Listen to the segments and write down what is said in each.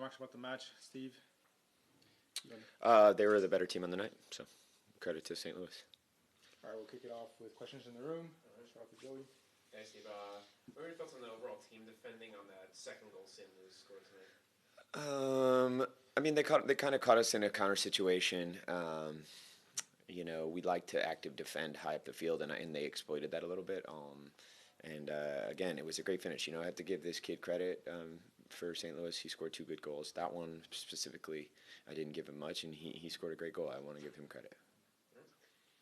remarks about the match, Steve? They were the better team on the night, so credit to St. Louis. All right, we'll kick it off with questions in the room. Start off with Joey. Hey, Steve. What are your thoughts on the overall team defending on that second goal St. Louis scored tonight? I mean, they kind of caught us in a counter situation. We like to active defend high up the field, and they exploited that a little bit. Again, it was a great finish. I have to give this kid credit for St. Louis. He scored 2 good goals. That one specifically, I didn't give him much, and he scored a great goal. I want to give him credit.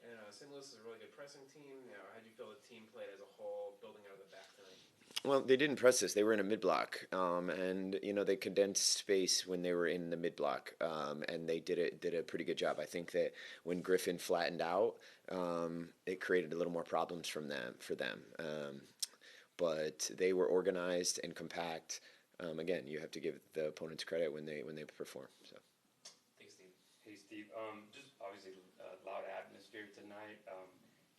And St. Louis is a really good pressing team. How do you feel the team played as a whole, building out of the back tonight? Well, they didn't press us. They were in a mid-block, and they condensed space when they were in the mid-block, and they did a pretty good job. I think that when Griffin flattened out, it created a little more problems for them. But they were organized and compact. Again, you have to give the opponents credit when they perform. So. Thanks, Steve. Hey, Steve. Just obviously loud atmosphere tonight.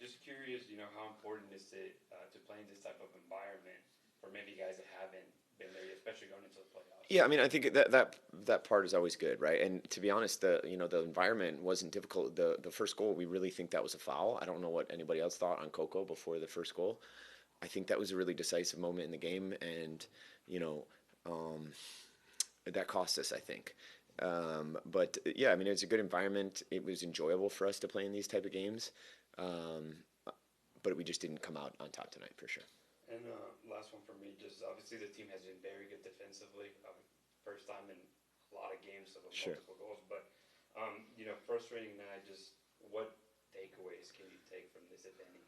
Just curious, how important is it to play in this type of environment for maybe guys that haven't been there, especially going into the playoffs? Yeah, I mean, I think that part is always good, right? And to be honest, the environment wasn't difficult. The first goal, we really think that was a foul. I don't know what anybody else thought on Coco before the first goal. I think that was a really decisive moment in the game, and that cost us, I think. But yeah, I mean, it was a good environment. It was enjoyable for us to play in these type of games. But we just didn't come out on top tonight, for sure. And last one for me, just obviously the team has been very good defensively. First time in a lot of games of multiple goals. But, frustrating night, just what takeaways can you take from this, if any?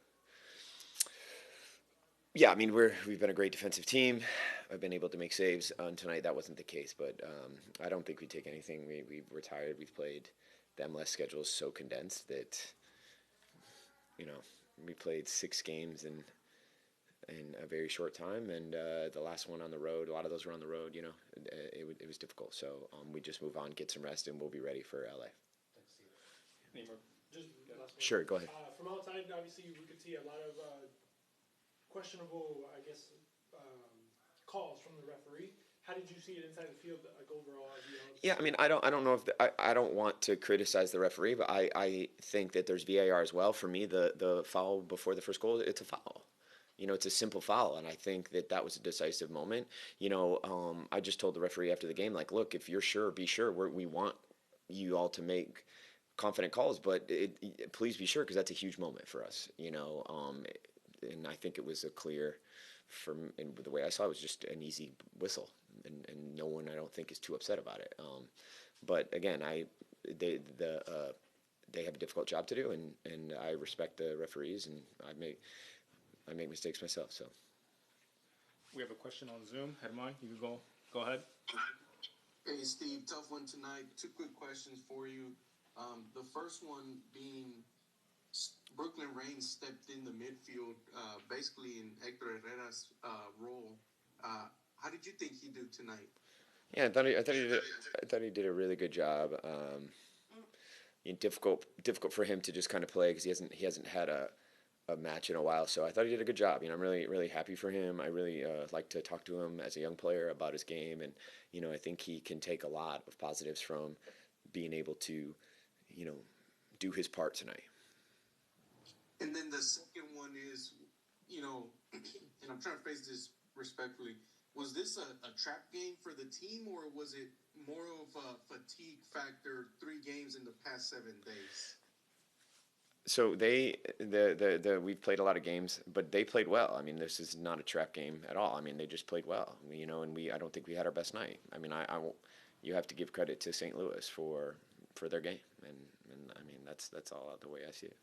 Yeah, I mean, we've been a great defensive team. I've been able to make saves. Tonight that wasn't the case, but I don't think we take anything. We're tired. We've played the MLS schedule is so condensed that we played 6 games in a very short time, and the last one on the road. A lot of those were on the road. It was difficult. So we just move on, get some rest, and we'll be ready for LA. Thanks, Steve. Neymar. Just last one. Sure, go ahead. From outside, obviously, we could see a lot of questionable, calls from the referee. How did you see it inside the field, overall? Yeah, I mean, I don't know if I don't want to criticize the referee, but I think that there's VAR as well. For me, the foul before the first goal, it's a foul. It's a simple foul, and I think that was a decisive moment. I just told the referee after the game, like, look, if you're sure, be sure. We want you all to make confident calls, but please be sure, because that's a huge moment for us. And I think it was a clear, and the way I saw it, was just an easy whistle, and no one, I don't think, is too upset about it. But again, they have a difficult job to do, and I respect the referees, and I make mistakes myself. So we have a question on Zoom. Herman, you can go ahead. Hey, Steve, tough one tonight. 2 quick questions for you. The first one being, Brooklyn Reigns stepped in the midfield, basically in Hector Herrera's role. How did you think he did tonight? Yeah, I thought he did a really good job. Difficult for him to just kind of play, because he hasn't had a match in a while. So I thought he did a good job. I'm really happy for him. I really like to talk to him as a young player about his game, and I think he can take a lot of positives from being able to do his part tonight. And then the second one is, and I'm trying to phrase this respectfully, was this a trap game for the team, or was it more of a fatigue factor, 3 games in the past 7 days? So we've played a lot of games, but they played well. I mean, this is not a trap game at all. I mean, they just played well, and I don't think we had our best night. I mean, you have to give credit to St. Louis for their game, and I mean, that's all the way I see it.